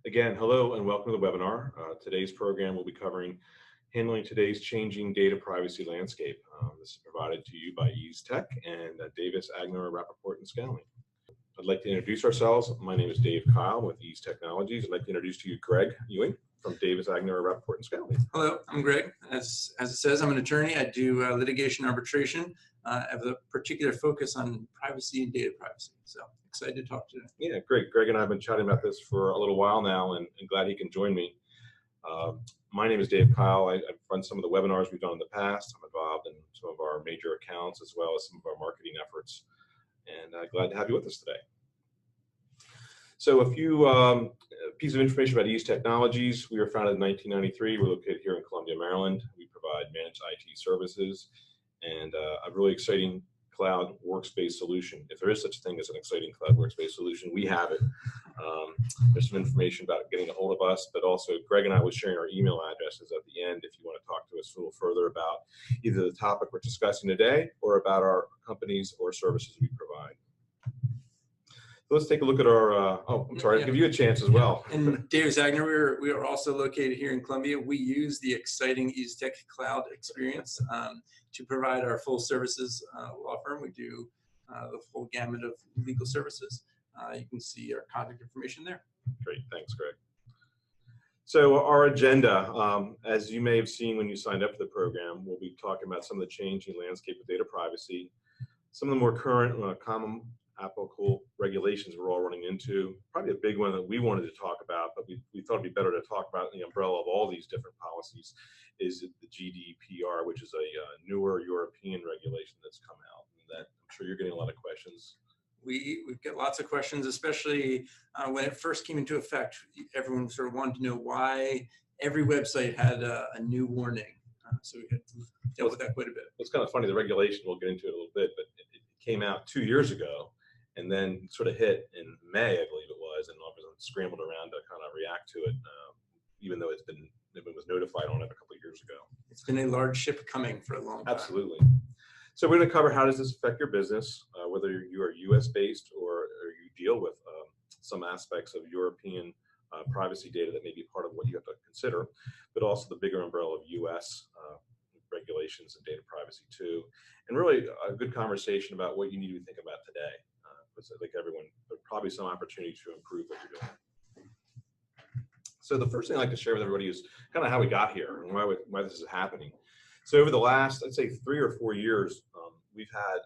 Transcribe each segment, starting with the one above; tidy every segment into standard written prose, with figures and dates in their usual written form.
Again, hello and welcome to the webinar. Today's program will be covering handling today's changing data privacy landscape. This is provided to you by Ease Tech and Davis, Agner, Rappaport, and Scaling. I'd like to introduce ourselves. My name is Dave Kyle with Ease Technologies. I'd like to introduce to you Greg Ewing from Davis, Agner, Rappaport, and Scaling. Hello, I'm Greg. As it says, I'm an attorney. I do litigation arbitration. I have a particular focus on privacy and data privacy. So excited to talk today. Yeah, great. Greg and I have been chatting about this for a little while now, and glad he can join me. My name is Dave Kyle. I've run some of the webinars we've done in the past. I'm involved in some of our major accounts as well as some of our marketing efforts, and glad to have you with us today. So a few pieces of information about Ease Technologies. We were founded in 1993. We're located here in Columbia, Maryland. We provide managed IT services and a really exciting cloud workspace solution. If there is such a thing as an exciting cloud workspace solution, we have it. There's some information about getting a hold of us, but also Greg and I will sharing our email addresses at the end if you want to talk to us a little further about either the topic we're discussing today or about our companies or services we provide. So let's take a look at our, I'll give you a chance as well. And Davis Agner, we are also located here in Columbia. We use the exciting Ease Tech cloud experience to provide our full services law firm. We do the full gamut of legal services. You can see our contact information there. Great, thanks, Greg. So our agenda, as you may have seen when you signed up for the program, we'll be talking about some of the changing landscape of data privacy, some of the more current, common applicable regulations we're all running into. Probably a big one that we wanted to talk about, but we thought it'd be better to talk about in the umbrella of all these different policies, is the GDPR, which is a newer European regulation that's come out. And that I'm sure you're getting a lot of questions. We get lots of questions, especially when it first came into effect. Everyone sort of wanted to know why every website had a new warning. So we had dealt with that quite a bit. It's kind of funny, the regulation, we'll get into it a little bit, but it came out 2 years ago and then sort of hit in May, I believe it was, and all of a sudden scrambled around to kind of react to it, even though it was notified on it a couple of years ago. It's been a large ship coming for a long time. Absolutely. So we're going to cover how does this affect your business, whether you are US based or you deal with some aspects of European privacy data that may be part of what you have to consider, but also the bigger umbrella of US regulations and data privacy too. And really a good conversation about what you need to think about today. Because I think everyone, there's probably some opportunity to improve what you're doing. So the first thing I'd like to share with everybody is kind of how we got here and why this is happening. So over the last, I'd say 3 or 4 years, we've had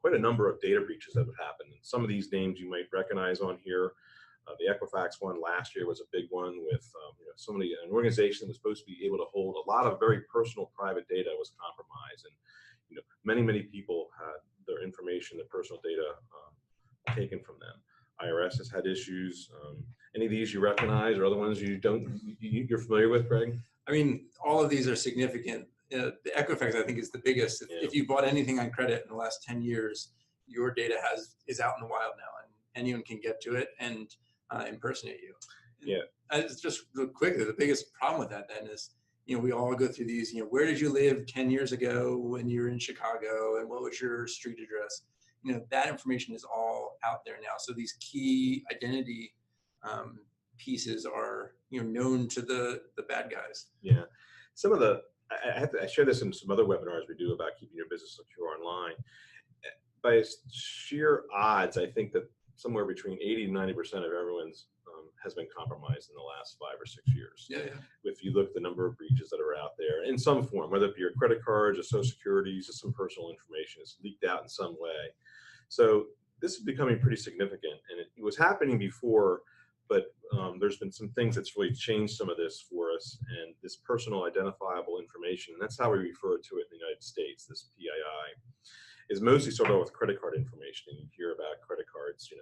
quite a number of data breaches that have happened. And some of these names you might recognize on here. The Equifax one last year was a big one with an organization that was supposed to be able to hold a lot of very personal private data was compromised. And many people had their information, their personal data taken from them. IRS has had issues. Any of these you recognize or other ones you're familiar with, Greg? I mean, all of these are significant. The Equifax, I think, is the biggest. If you bought anything on credit in the last 10 years, your data is out in the wild now, and anyone can get to it and impersonate you. It's just real quickly, the biggest problem with that then is, we all go through these, where did you live 10 years ago when you were in Chicago, and what was your street address? That information is all out there now. So these key identity pieces are, known to the bad guys. Yeah. Some of the, I share this in some other webinars we do about keeping your business secure online. By sheer odds, I think that somewhere between 80 and 90% of everyone's has been compromised in the last 5 or 6 years. Yeah. If you look at the number of breaches that are out there in some form, whether it be your credit cards or social security, just some personal information is leaked out in some way. So this is becoming pretty significant, and it was happening before, but there's been some things that's really changed some of this for us, and this personal identifiable information, and that's how we refer to it in the United States, this PII, is mostly sort of with credit card information. And you hear about credit cards,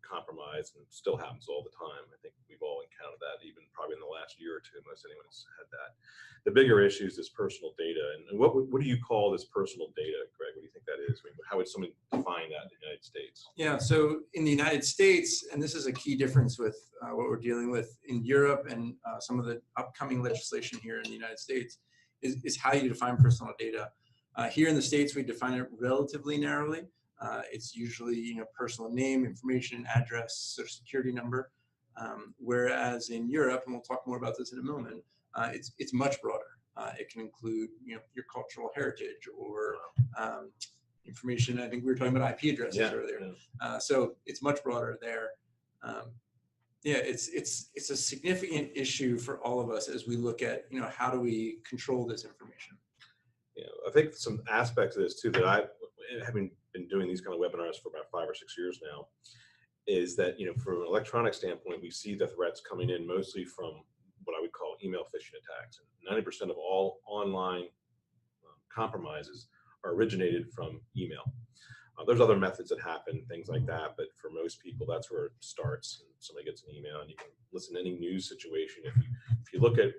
compromised, and it still happens all the time. I think we've all encountered that, even probably in the last year or two, most anyone's had that. The bigger issue is this personal data. And what do you call this personal data, Greg? What do you think that is? I mean, how would someone define that in the United States? Yeah, so in the United States, and this is a key difference with what we're dealing with in Europe and some of the upcoming legislation here in the United States, is how you define personal data. Here in the States, we define it relatively narrowly. It's usually personal name, information, address, social security number. Whereas in Europe, and we'll talk more about this in a moment, it's much broader. It can include, your cultural heritage or information. I think we were talking about IP addresses earlier. So it's much broader there. Yeah, it's a significant issue for all of us as we look at, how do we control this information? I think some aspects of this too that having been doing these kind of webinars for about 5 or 6 years now, is that, from an electronic standpoint, we see the threats coming in mostly from what I would call email phishing attacks. And 90% of all online compromises are originated from email. There's other methods that happen, things like that, but for most people, that's where it starts. And somebody gets an email, and you can listen to any news situation. If you look at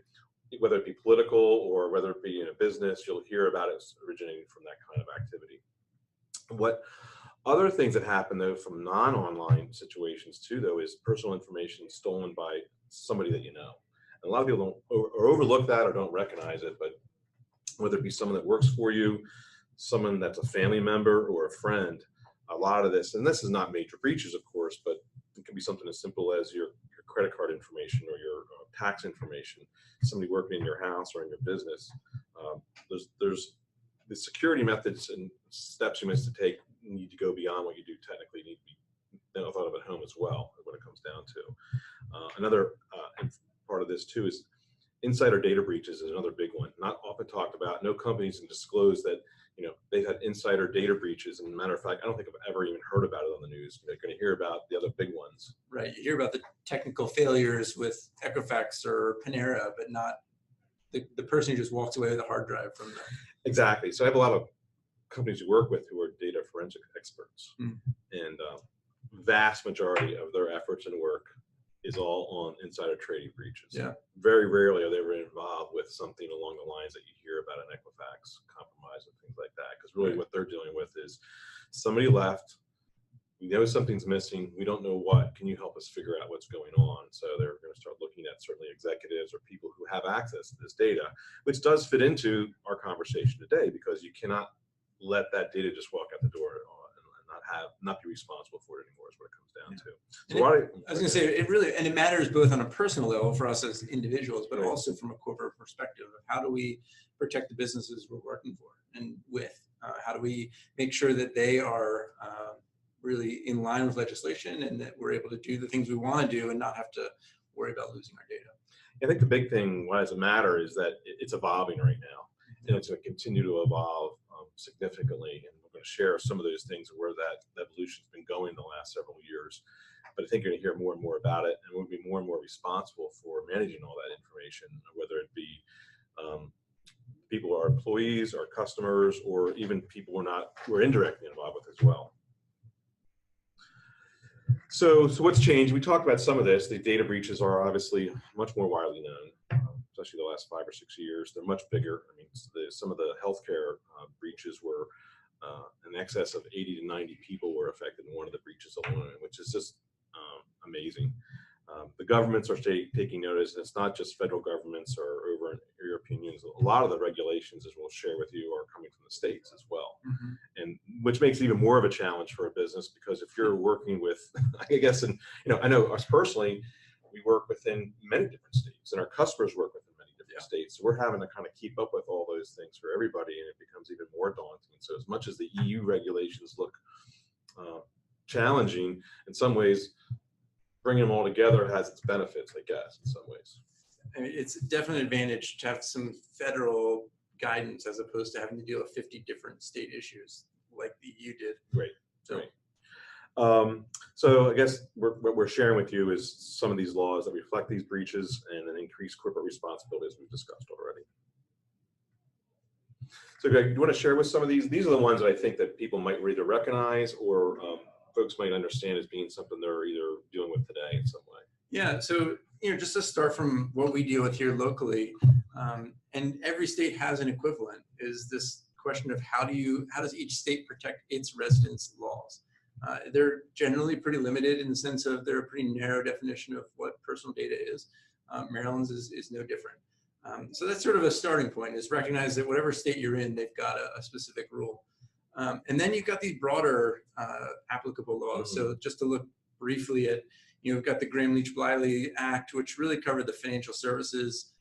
whether it be political or whether it be in a business, you'll hear about it originating from that kind of activity. What other things that happen, though, from non-online situations too, though, is personal information stolen by somebody that you know. And a lot of people don't or overlook that or don't recognize it, but whether it be someone that works for you, someone that's a family member or a friend, a lot of this, and this is not major breaches, of course, but it can be something as simple as your credit card information or your tax information, somebody working in your house or in your business. There's the security methods and steps you must take need to go beyond what you do technically need to be thought of at home as well, when it comes down to. Another part of this too is insider data breaches is another big one. Not often talked about. No companies can disclose that they've had insider data breaches. And matter of fact, I don't think I've ever even heard about it on the news. You're going to hear about the other big ones. Right. You hear about the technical failures with Equifax or Panera, but not the person who just walks away with a hard drive from them. Exactly. So I have a lot of companies we work with who are data forensic experts, and vast majority of their efforts and work is all on insider trading breaches. Yeah. Very rarely are they involved with something along the lines that you hear about an Equifax compromise and things like that. Because really what they're dealing with is somebody left, we know something's missing, we don't know what, can you help us figure out what's going on? So they're going to start looking at certainly executives or people who have access to this data, which does fit into our conversation today, because you cannot let that data just walk out the door and not be responsible for it anymore, is what it comes down to. So I was going to say, it really, and it matters both on a personal level for us as individuals, but also from a corporate perspective of how do we protect the businesses we're working for and with? How do we make sure that they are really in line with legislation and that we're able to do the things we want to do and not have to worry about losing our data? I think the big thing, why does it matter, is that it's evolving right now, and it's going to continue to evolve significantly. And we're going to share some of those things where that evolution's been going the last several years. But I think you're going to hear more and more about it, and we'll be more and more responsible for managing all that information, whether it be people who are employees, or customers, or even people we're indirectly involved with as well. So what's changed? We talked about some of this. The data breaches are obviously much more widely known, especially the last 5 or 6 years. They're much bigger. I mean, some of the healthcare breaches were in excess of 80 to 90 people were affected in one of the breaches alone, which is just amazing. The governments are taking notice, and it's not just federal governments or over in European unions. A lot of the regulations, as we'll share with you, are coming from the states as well, and which makes it even more of a challenge for a business, because if you're working with, I guess, and I know us personally, we work within many different states, and our customers work within many different states. So we're having to kind of keep up with all those things for everybody, and it becomes even more daunting. So as much as the EU regulations look challenging, in some ways, bringing them all together has its benefits, I guess, in some ways. I mean, it's definitely an advantage to have some federal guidance as opposed to having to deal with 50 different state issues like the EU did. Great. So, so I guess what we're sharing with you is some of these laws that reflect these breaches and an increased corporate responsibility, as we've discussed already. So Greg, do you want to share with some of these? These are the ones that I think that people might either recognize or folks might understand as being something they're either dealing with today in some way. Yeah, so just to start from what we deal with here locally, and every state has an equivalent, is this question of how does each state protect its residents' laws? They're generally pretty limited in the sense of they're a pretty narrow definition of what personal data is. Maryland's is no different. So that's sort of a starting point, is recognize that whatever state you're in, they've got a specific rule. And then you've got these broader applicable laws. So just to look briefly at, We've got the Graham-Leach-Bliley Act, which really covered the financial services,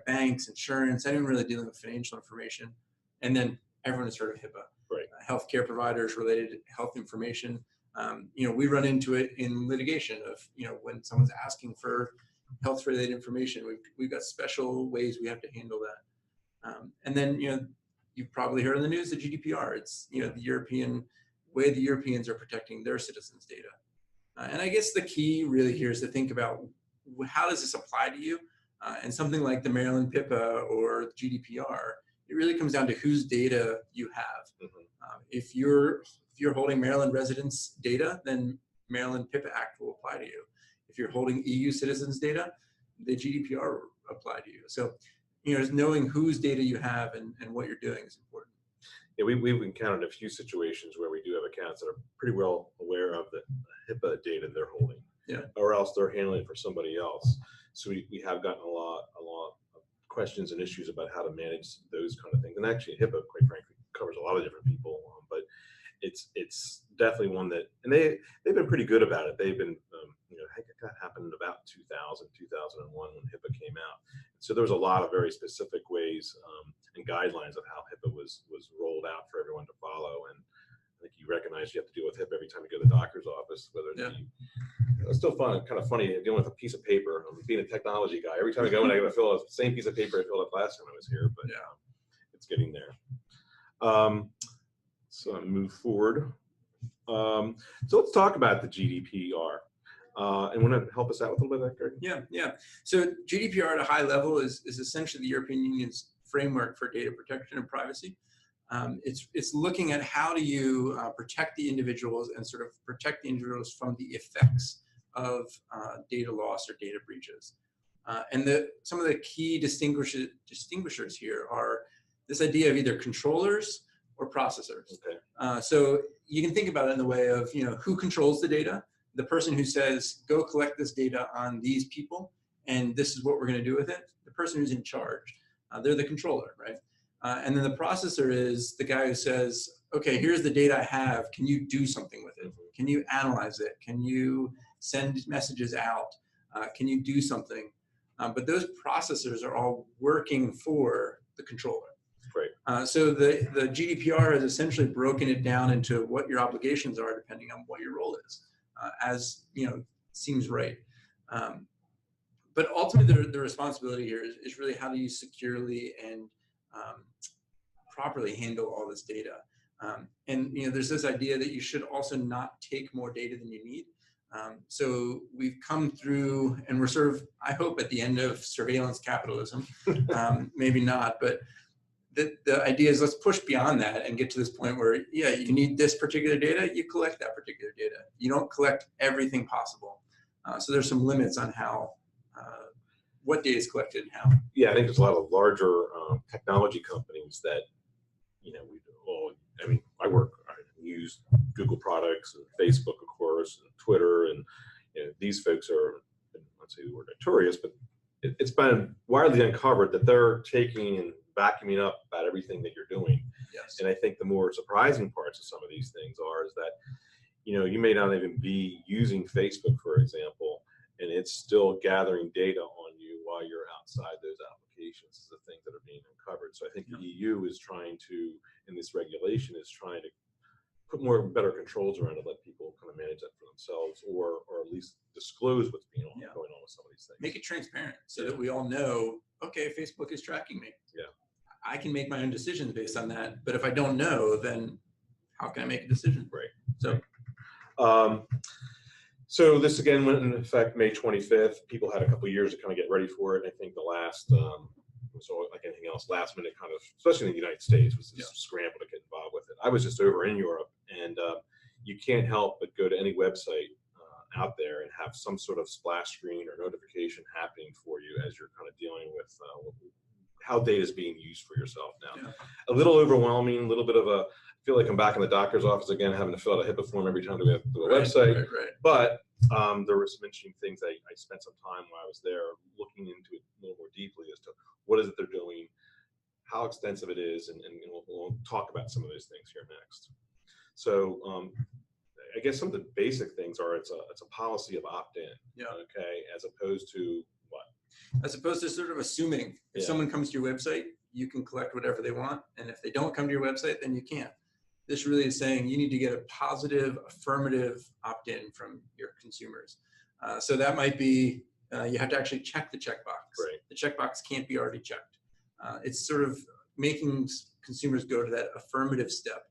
banks, insurance, anyone really dealing with financial information. And then everyone has heard of HIPAA. Right. Healthcare providers related health information. We run into it in litigation of, when someone's asking for health related information, we've got special ways we have to handle that. And then, you've probably heard in the news, the GDPR. It's, the European way the Europeans are protecting their citizens' data. And I guess the key really here is to think about how does this apply to you? And something like the Maryland PIPA or GDPR, it really comes down to whose data you have. Mm-hmm. If you're holding Maryland residents' data, then Maryland PIPA Act will apply to you. If you're holding EU citizens' data, the GDPR will apply to you. So, knowing whose data you have and what you're doing is important. Yeah, we've encountered a few situations where we do have accounts that are pretty well aware of the HIPAA data they're holding, or else they're handling it for somebody else. So we have gotten a lot of questions and issues about how to manage those kind of things. And actually, HIPAA, quite frankly, covers a lot of different people, but it's definitely one that, and they've been pretty good about it. They've been, that happened about 2000, 2001 when HIPAA came out. So there was a lot of very specific ways and guidelines of how HIPAA was rolled out for everyone to follow. And I think you recognize you have to deal with HIPAA every time you go to the doctor's office, whether it's still fun, kind of funny dealing with a piece of paper. I'm being a technology guy. Every time I go in, I got to fill out the same piece of paper I filled up last time I was here, but it's getting there. So I move forward. So let's talk about the GDPR. And want to help us out with a little bit of that, Greg? Yeah. So GDPR at a high level is essentially the European Union's framework for data protection and privacy. It's looking at how do you protect the individuals and sort of protect the individuals from the effects of data loss or data breaches. And some of the key distinguishers here are this idea of either controllers or processors. Okay. So you can think about it in the way of, who controls the data. The person who says, go collect this data on these people, and this is what we're going to do with it. The person who's in charge, they're the controller, right? And then the processor is the guy who says, okay, here's the data I have. Can you do something with it? Can you analyze it? Can you send messages out? Can you do something? But those processors are all working for the controller. Right. So the GDPR has essentially broken it down into what your obligations are depending on what your role is. As seems right. But ultimately, the responsibility here is really how do you securely and properly handle all this data. And there's this idea that you should also not take more data than you need. So we've come through, and we're sort of, I hope, at the end of surveillance capitalism. Maybe not, but the idea is let's push beyond that and get to this point where, you need this particular data, you collect that particular data. You don't collect everything possible. So there's some limits on how, what data is collected and how. Yeah, I think there's a lot of larger technology companies that, I use Google products and Facebook, of course, and Twitter, and these folks are, let's say the word notorious, but it's been widely uncovered that they're taking and vacuuming up about everything that you're doing. Yes. And I think the more surprising parts of some of these things is that, you may not even be using Facebook, for example, and it's still gathering data on you while you're outside those applications is the things that are being uncovered. So I think the EU is trying to, in this regulation, is trying to put better controls around to let people kind of manage that for themselves, or at least disclose what's going on with some of these things. Make it transparent so that we all know, okay, Facebook is tracking me. Yeah. I can make my own decisions based on that. But if I don't know, then how can I make a decision? Right. So, so this again went into effect May 25th. People had a couple of years to kind of get ready for it. And I think the last, so like anything else, last minute kind of, especially in the United States, was this scramble to get involved with it. I was just over in Europe, and you can't help but go to any website out there and have some sort of splash screen or notification happening for you as you're kind of dealing with how data is being used for yourself now. Yeah. A little overwhelming, a little bit of a, I feel like I'm back in the doctor's office again, having to fill out a HIPAA form every time we have to do a website. Right. But there were some interesting things. I spent some time while I was there looking into it a little more deeply as to what is it they're doing, how extensive it is, and we'll talk about some of those things here next. So I guess some of the basic things are it's a policy of opt-in. Yeah. Okay, as opposed to what? As opposed to sort of assuming if Yeah. someone comes to your website, you can collect whatever they want, and if they don't come to your website, then you can't. This really is saying you need to get a positive, affirmative opt-in from your consumers. So that might be you have to actually check the checkbox. Right. The checkbox can't be already checked. It's sort of making consumers go to that affirmative step.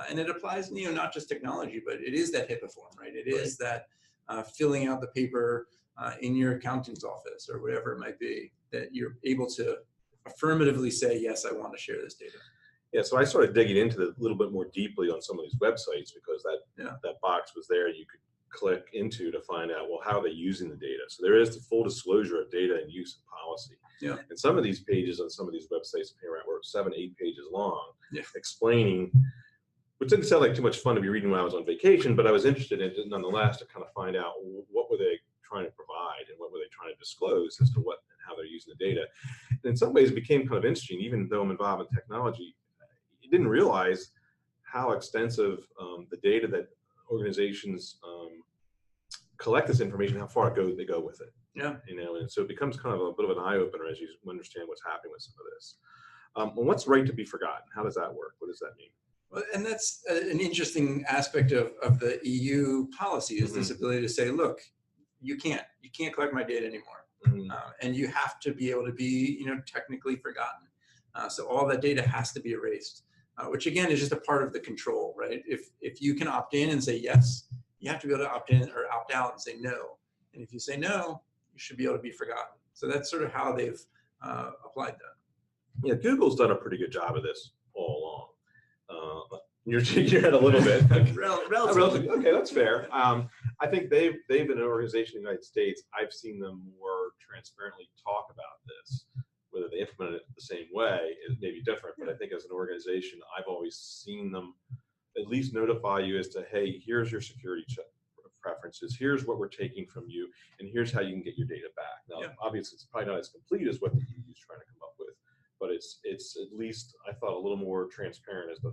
And it applies, not just technology, but it is that HIPAA form, right? It is that filling out the paper in your accountant's office or whatever it might be, that you're able to affirmatively say, yes, I want to share this data. Yeah, so I started digging into it a little bit more deeply on some of these websites because that box was there. You could click into to find out, well, how are they using the data? So there is the full disclosure of data and use and policy. Yeah. And some of these pages on some of these websites were 7-8 pages long, yeah. explaining, which didn't sound like too much fun to be reading when I was on vacation, but I was interested in it nonetheless to kind of find out what were they trying to provide and what were they trying to disclose as to what and how they're using the data. And in some ways it became kind of interesting, even though I'm involved in technology. You didn't realize how extensive the data that organizations collect this information, how far they go with it. Yeah. And so it becomes kind of a bit of an eye opener as you understand what's happening with some of this. Well, what's right to be forgotten? How does that work? What does that mean? Well, and that's an interesting aspect of the EU policy is this ability to say, look, you can't collect my data anymore, and you have to be able to be technically forgotten. So all that data has to be erased, which again is just a part of the control, right? If you can opt in and say yes, you have to be able to opt in or opt out and say no. And if you say no, you should be able to be forgotten. So that's sort of how they've applied that. Yeah, Google's done a pretty good job of this all along. You're shaking your head a little bit. Relatively. Okay, that's fair. I think they've been an organization in the United States. I've seen them more transparently talk about this. Whether they implement it the same way is maybe different, but I think as an organization, I've always seen them at least notify you as to, hey, here's your security preferences, here's what we're taking from you, and here's how you can get your data back. Now, obviously, it's probably not as complete as what the EU is trying to come up with, but it's at least, I thought, a little more transparent as to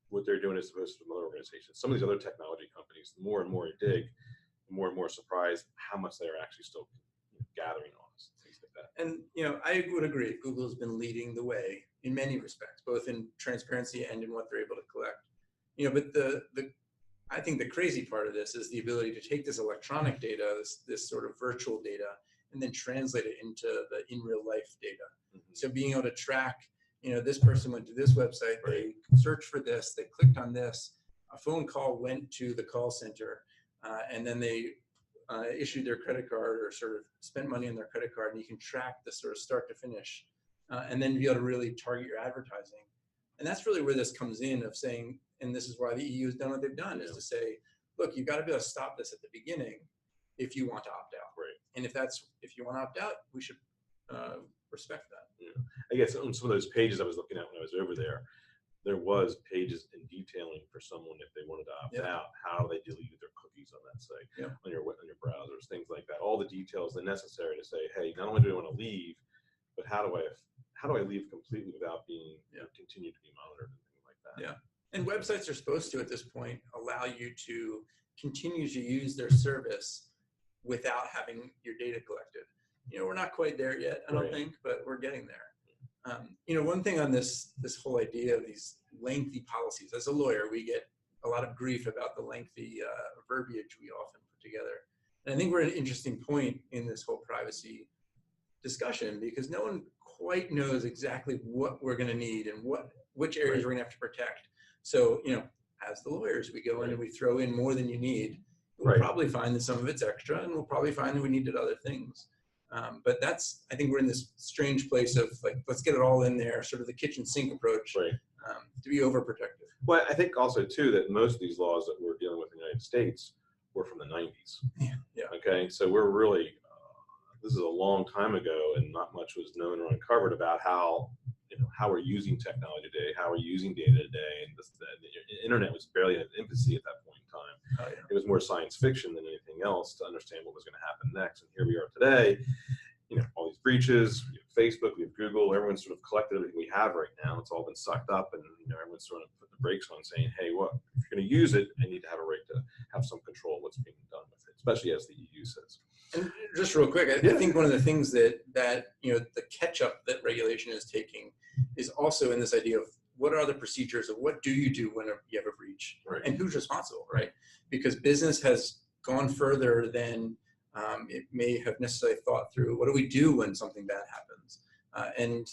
what they're doing as opposed to some other organizations. Some of these other technology companies, the more and more you dig, the more and more surprised how much they're actually still gathering on us, things like that. And I would agree, Google's been leading the way in many respects, both in transparency and in what they're able to collect. But I think the crazy part of this is the ability to take this electronic data, this sort of virtual data, and then translate it into the in real life data. So being able to track, this person went to this website, they searched for this, they clicked on this, a phone call went to the call center, and then they issued their credit card or sort of spent money on their credit card, and you can track the sort of start to finish, and then be able to really target your advertising. And that's really where this comes in of saying, and this is why the EU has done what they've done, is to say, look, you've got to be able to stop this at the beginning if you want to opt out. Right. And if you want to opt out, we should respect that. Yeah. I guess on some of those pages I was looking at when I was over there was pages in detailing for someone if they wanted to opt out, how they deleted their cookies on that site, on your browsers, things like that. All the details that are necessary to say, hey, not only do I want to leave, but how do I leave completely without being continue to be monitored and things like that. Yeah. And websites are supposed to, at this point, allow you to continue to use their service without having your data collected. We're not quite there yet, I don't think, but we're getting there. One thing on this whole idea of these lengthy policies, as a lawyer, we get a lot of grief about the lengthy verbiage we often put together. And I think we're at an interesting point in this whole privacy discussion because no one quite knows exactly what we're going to need and which areas we're going to have to protect. So, as the lawyers, we go in and we throw in more than you need. We'll probably find that some of it's extra, and we'll probably find that we needed other things. But I think we're in this strange place of like, let's get it all in there, sort of the kitchen sink approach, to be overprotective. Well, I think also too that most of these laws that we're dealing with in the United States were from the 90s. Yeah. Okay, so we're really this is a long time ago, and not much was known or uncovered about how we're using technology today, how we're using data today, and the internet was barely in its infancy at that point in time. It was more science fiction than anything else to understand what was going to happen next. And here we are today, all these breaches. We have Facebook, we have Google. Everyone's sort of collected everything we have right now. It's all been sucked up, and everyone's sort of put the brakes on, saying, "Hey, what if you're going to use it, I need to have a right to have some control of what's being done with it, especially as the EU says. And just real quick, I think one of the things that the catch-up that regulation is taking is also in this idea of what are the procedures, of what do you do when you have a breach, right, and who's responsible, right? Because business has gone further than it may have necessarily thought through. What do we do when something bad happens? And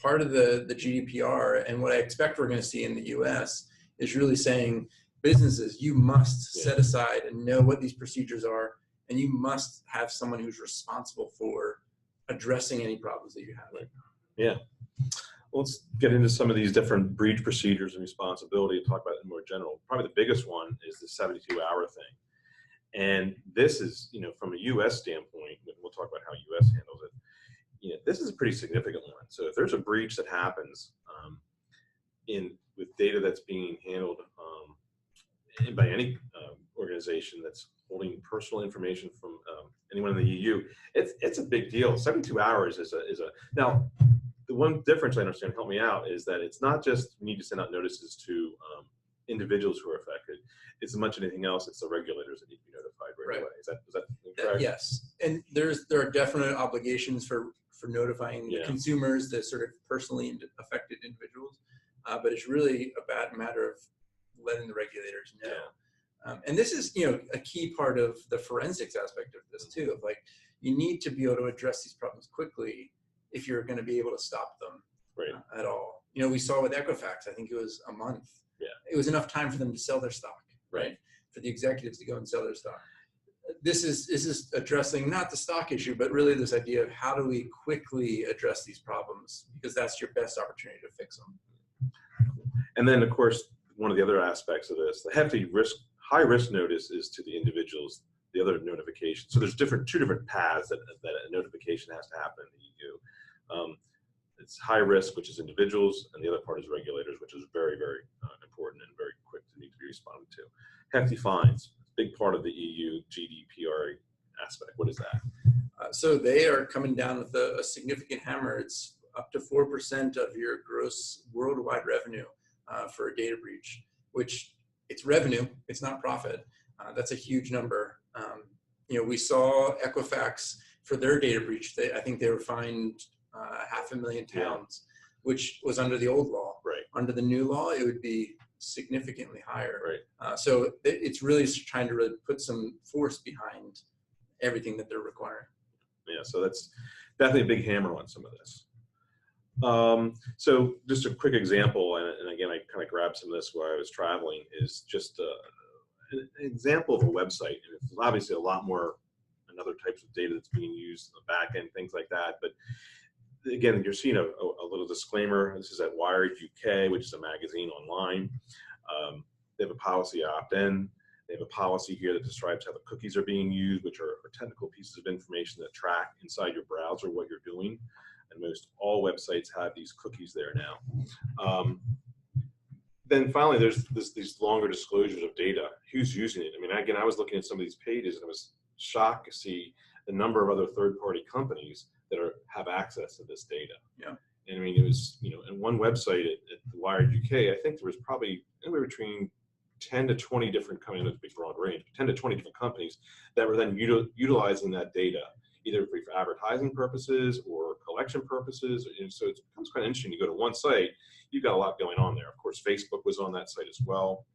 part of the GDPR and what I expect we're going to see in the US is really saying, businesses, you must set aside and know what these procedures are, and you must have someone who's responsible for addressing any problems that you have. Right. Yeah. Well, let's get into some of these different breach procedures and responsibility and talk about it in more general. Probably the biggest one is the 72-hour thing. And this is, from a US standpoint, we'll talk about how US handles it. This is a pretty significant one. So if there's a breach that happens with data that's being handled by any organization that's holding personal information from anyone in the EU, it's a big deal. 72 hours is a now. The one difference I understand, help me out, is that it's not just you need to send out notices to individuals who are affected. It's as much as anything else, it's the regulators that need to be notified right away. Is that correct? Yes, and there are definite obligations for notifying the consumers, the sort of personally affected individuals, but it's really a bad matter of letting the regulators know. And this is a key part of the forensics aspect of this too. Of you need to be able to address these problems quickly if you're going to be able to stop them at all. We saw with Equifax, I think it was a month. Yeah. It was enough time for them to sell their stock, right? For the executives to go and sell their stock. This is addressing not the stock issue, but really this idea of how do we quickly address these problems, because that's your best opportunity to fix them. And then, of course, one of the other aspects of this, the high risk notice is to the individuals, the other notification. So there's two different paths that a notification has to happen in the EU. It's high risk, which is individuals, and the other part is regulators, which is very, very important and very quick to need to be responded to. Hefty fines, big part of the EU GDPR aspect. What is that? So they are coming down with a significant hammer. It's up to 4% of your gross worldwide revenue for a data breach, which it's revenue, it's not profit. That's a huge number. We saw Equifax for their data breach. I think they were fined £500,000, which was under the old law. Right. Under the new law, it would be significantly higher. Right. So it's really trying to really put some force behind everything that they're requiring. Yeah. So that's definitely a big hammer on some of this. So just a quick example, and again, I kind of grabbed some of this while I was traveling, is just an example of a website. And it's obviously a lot more and other types of data that's being used in the back end, things like that. But again, you're seeing a little disclaimer. This is at Wired UK, which is a magazine online. They have a policy opt-in. They have a policy here that describes how the cookies are being used, which are technical pieces of information that track inside your browser what you're doing. And most all websites have these cookies there now. Then finally, there's these longer disclosures of data. Who's using it? I mean, again, I was looking at some of these pages and I was shocked to see the number of other third-party companies that have access to this data. Yeah. And I mean, it was, in one website at Wired UK, I think there was probably anywhere between 10 to 20 different companies, it's a big broad range, 10 to 20 different companies that were then utilizing that data, either for advertising purposes or collection purposes. And so it becomes kind of interesting. You go to one site, you've got a lot going on there. Of course, Facebook was on that site as well.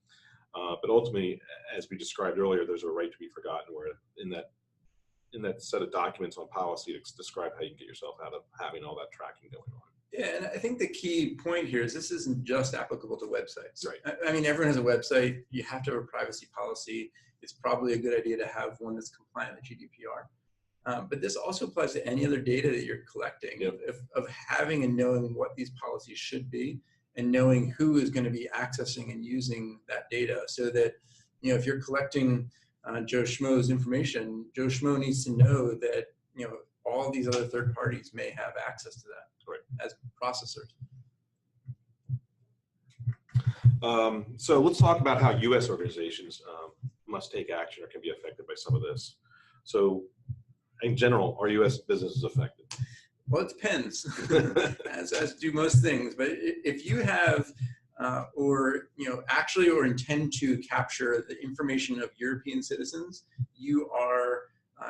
But ultimately, as we described earlier, there's a right to be forgotten, where in that set of documents on policy to describe how you can get yourself out of having all that tracking going on. Yeah, and I think the key point here is this isn't just applicable to websites. Right. I mean, everyone has a website. You have to have a privacy policy. It's probably a good idea to have one that's compliant with GDPR. But this also applies to any other data that you're collecting, of having and knowing what these policies should be, and knowing who is going to be accessing and using that data, so that, if you're collecting Joe Schmo's information, Joe Schmo needs to know that, all these other third parties may have access to that as processors. So let's talk about how U.S. organizations must take action or can be affected by some of this. So in general, are U.S. businesses affected? Well, it depends, as do most things. But if you have or actually or intend to capture the information of European citizens, you are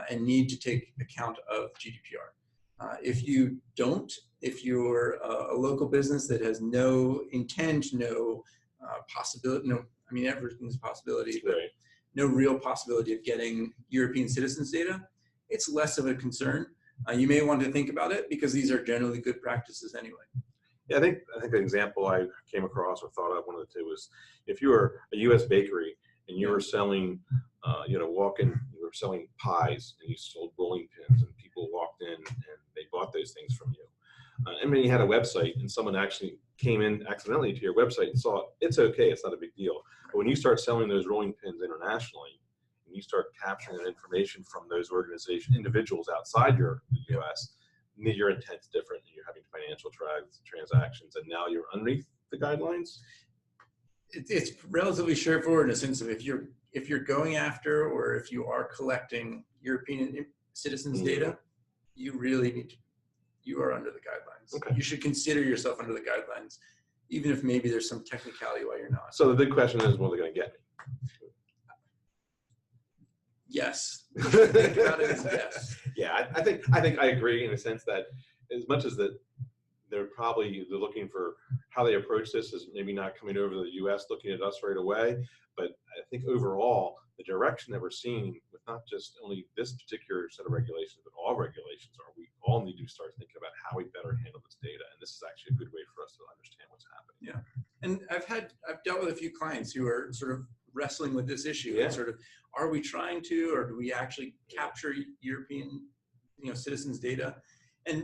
and need to take account of GDPR. If you don't, if you're a local business that has no intent, no possibility, everything's a possibility, but Right. no real possibility of getting European citizens' data, it's less of a concern. You may want to think about it because these are generally good practices anyway. Yeah, I think an example I came across or thought of, one of the two, was if you were a U.S. bakery and you were selling, you were selling pies and you sold rolling pins, and people walked in and they bought those things from you. And then you had a website and someone actually came in accidentally to your website and saw it's okay, it's not a big deal. But when you start selling those rolling pins internationally, and you start capturing that information from those organizations, individuals outside your U.S., your intent's different, and you're having financial transactions, and now you're underneath the guidelines. It's relatively straightforward in the sense of if you're going after, or if you are collecting European citizens' data, you really you are under the guidelines. Okay. You should consider yourself under the guidelines, even if maybe there's some technicality why you're not. So the big question is, well, they're going to get me. Yes. Think about it as yes. Yeah, I think I agree in a sense that as much as that they're looking for how they approach this is maybe not coming over to the U.S. looking at us right away, but I think overall the direction that we're seeing with not just only this particular set of regulations, but all regulations, we all need to start thinking about how we better handle this data, and this is actually a good way for us to understand what's happening. Yeah, and I've dealt with a few clients who are sort of wrestling with this issue, and sort of, are we trying to, or do we actually capture European, citizens' data? And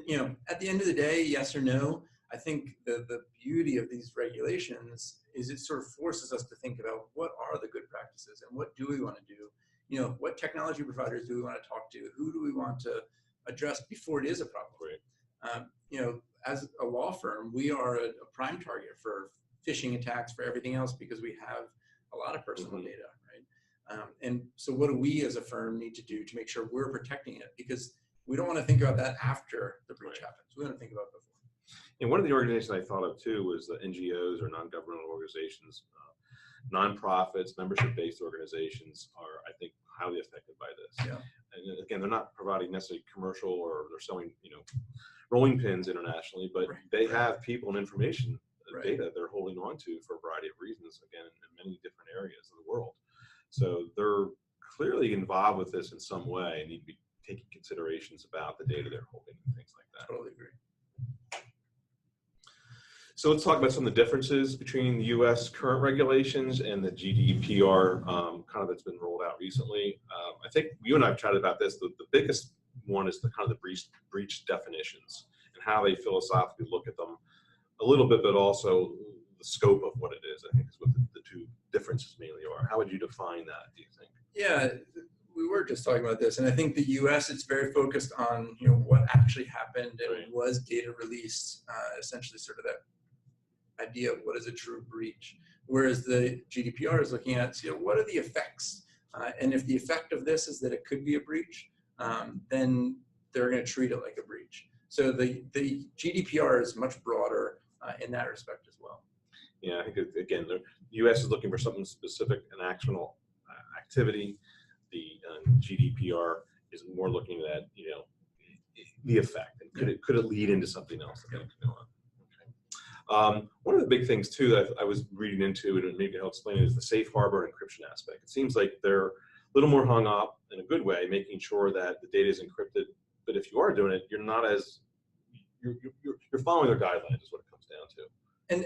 at the end of the day, yes or no. I think the beauty of these regulations is it sort of forces us to think about what are the good practices and what do we want to do. What technology providers do we want to talk to? Who do we want to address before it is a problem? Right. As a law firm, we are a prime target for phishing attacks, for everything else, because we have a lot of personal data, right? And so what do we as a firm need to do to make sure we're protecting it? Because we don't want to think about that after the breach happens. We want to think about it before. And one of the organizations I thought of too was the NGOs, or non-governmental organizations. Nonprofits, membership-based organizations are, I think, highly affected by this. Yeah. And again, they're not providing necessarily commercial, or they're selling, rolling pins internationally, but they have people and information data they're holding on to for a variety of reasons, again, in many different areas of the world. So they're clearly involved with this in some way and need to be taking considerations about the data they're holding and things like that. Totally agree. So let's talk about some of the differences between the U.S. current regulations and the GDPR kind of that's been rolled out recently. I think you and I have chatted about this. The biggest one is the kind of the breach definitions and how they philosophically look at them a little bit, but also the scope of what it is, I think, is what the two differences mainly are. How would you define that, do you think? Yeah, we were just talking about this, and I think the U.S. it's very focused on what actually happened and was data released, essentially sort of that idea of what is a true breach. Whereas the GDPR is looking at what are the effects, and if the effect of this is that it could be a breach, then they're going to treat it like a breach. So the GDPR is much broader in that respect as well. Yeah, I think again the U.S. is looking for something specific, an actionable activity. The GDPR is more looking at the effect, and could it lead into something else that can go on. Okay. One of the big things too that I was reading into, and maybe I'll explain it, is the safe harbor encryption aspect. It seems like they're a little more hung up in a good way, making sure that the data is encrypted. But if you are doing it, you're not as you're following their guidelines, is what it comes down to.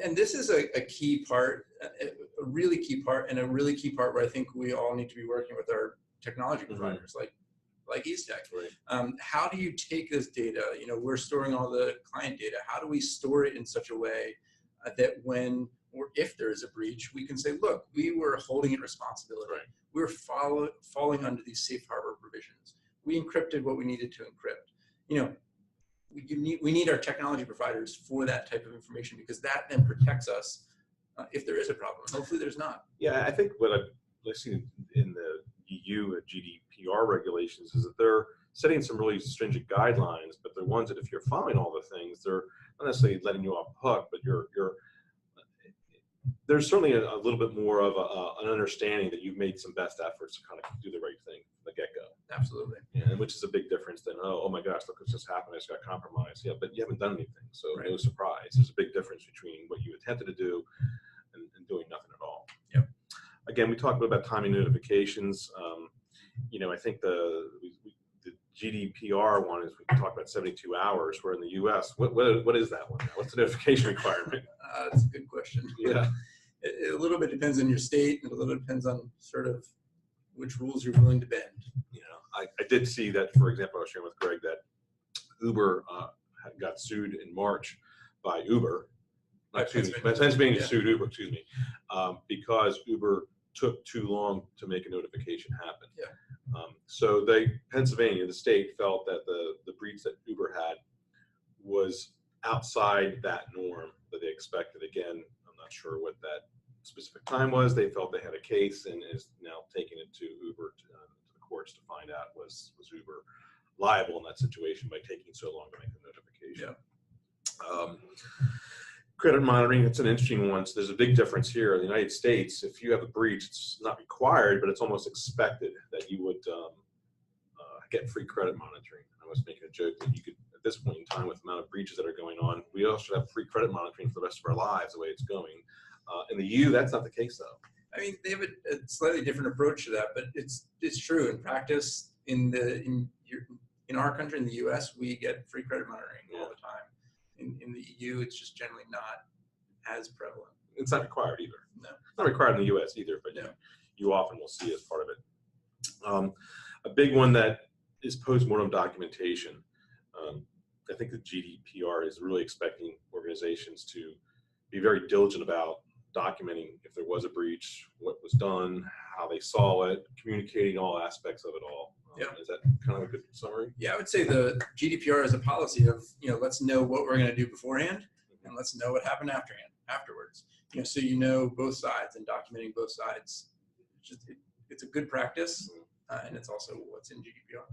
And this is a key part, a really key part, and a really key part where I think we all need to be working with our technology providers like Eastech. Right. How do you take this data? We're storing all the client data. How do we store it in such a way that when or if there is a breach, we can say, look, we were holding it responsibility. Right. We're falling under these safe harbor provisions. We encrypted what we needed to encrypt. We need our technology providers for that type of information, because that then protects us if there is a problem. Hopefully there's not. Yeah, I think what I've seen in the EU GDPR regulations is that they're setting some really stringent guidelines, but they're ones that if you're following all the things, they're not necessarily letting you off the hook, but you're there's certainly a little bit more of an understanding that you've made some best efforts to kind of do the right thing from the get-go. Absolutely. Yeah, and which is a big difference than, oh my gosh, look what just happened, I just got compromised. Yeah, but you haven't done anything, so Right. no surprise. There's a big difference between what you attempted to do and doing nothing at all. Yep. Again, we talked about timely notifications. I think the GDPR one is we talked about 72 hours, where in the US, what is that one now? What's the notification requirement? That's a good question. Yeah. It a little bit depends on your state, and a little bit depends on sort of which rules you're willing to bend. I did see that, for example, I was sharing with Greg that Uber got sued in March by Uber. Pennsylvania sued Uber, because Uber took too long to make a notification happen. Yeah. So Pennsylvania, the state, felt that the breach that Uber had was outside that norm that they expected. Again, I'm not sure what that specific time was. They felt they had a case and is now taking it to Uber to the courts to find out was Uber liable in that situation by taking so long to make the notification. Yeah. Credit monitoring, it's an interesting one. So there's a big difference here in the United States. If you have a breach, it's not required, but it's almost expected that you would get free credit monitoring. I was making a joke that you could, at this point in time, with the amount of breaches that are going on, we also should have free credit monitoring for the rest of our lives, the way it's going. In the EU, that's not the case, though. I mean, they have a slightly different approach to that, but it's true in practice. In our country, in the U.S., we get free credit monitoring all the time. In the EU, it's just generally not as prevalent. It's not required either. No. It's not required in the U.S. either, but no. You often will see as part of it. A big one that is post-mortem documentation. I think the GDPR is really expecting organizations to be very diligent about documenting if there was a breach, what was done, how they saw it, communicating all aspects of it all. Is that kind of a good summary? Yeah, I would say the GDPR is a policy of, let's know what we're going to do beforehand, and let's know what happened afterwards. So both sides, and documenting both sides. It's a good practice, and it's also what's in GDPR.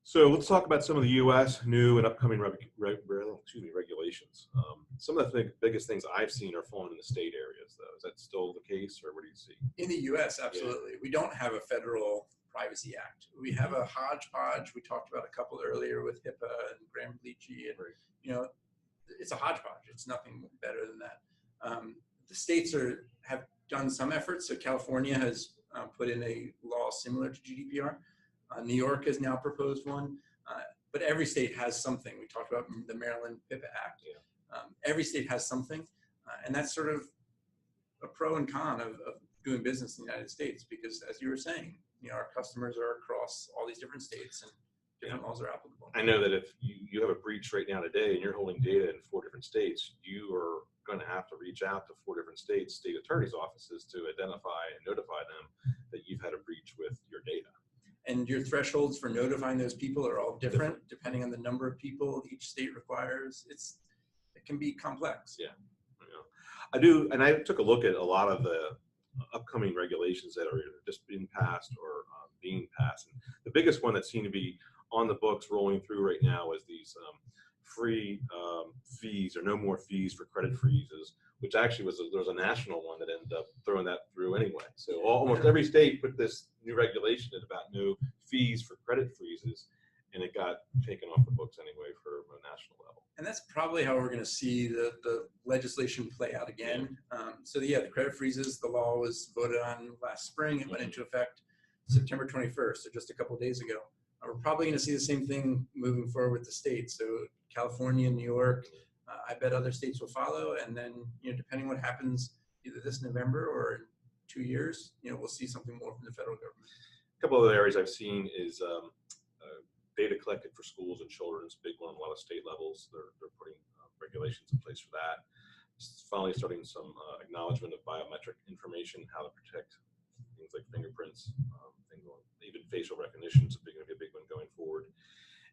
So let's talk about some of the U.S. new and upcoming regulations. Some of the biggest things I've seen are falling in the state areas, though. Is that still the case, or what do you see? In the U.S., absolutely. Yeah. We don't have a federal privacy act. We have a hodgepodge. We talked about a couple earlier with HIPAA and Graham-Leachy, and it's a hodgepodge. It's nothing better than that. The states have done some efforts. So California has put in a law similar to GDPR. New York has now proposed one, but every state has something. We talked about the Maryland HIPAA Act. Yeah. Every state has something, and that's sort of a pro and con of doing business in the United States, because as you were saying, our customers are across all these different states, and different laws are applicable. I know that if you have a breach right now today and you're holding data in 4 different states, you are going to have to reach out to 4 different states, state attorneys' offices, to identify and notify them that you've had a breach with your data. And your thresholds for notifying those people are all different depending on the number of people each state requires. It can be complex. Yeah. I do, and I took a look at a lot of the upcoming regulations that are just being passed or being passed. And the biggest one that seemed to be on the books rolling through right now is these free fees, or no more fees for credit freezes, which actually there was a national one that ended up throwing that through anyway. So almost every state put this new regulation in about no fees for credit freezes, and it got taken off the books anyway for a national level. And that's probably how we're going to see the legislation play out again. The credit freezes, the law was voted on last spring. It went into effect September 21st, so just a couple of days ago. We're probably going to see the same thing moving forward with the states. So California, New York, I bet other states will follow. And then, depending what happens either this November or in 2 years, we'll see something more from the federal government. A couple of other areas I've seen is data collected for schools and children is a big one. A lot of state levels, they're putting regulations in place for that. Finally starting some acknowledgement of biometric information, how to protect things like fingerprints, even facial recognition is going to be a big one going forward.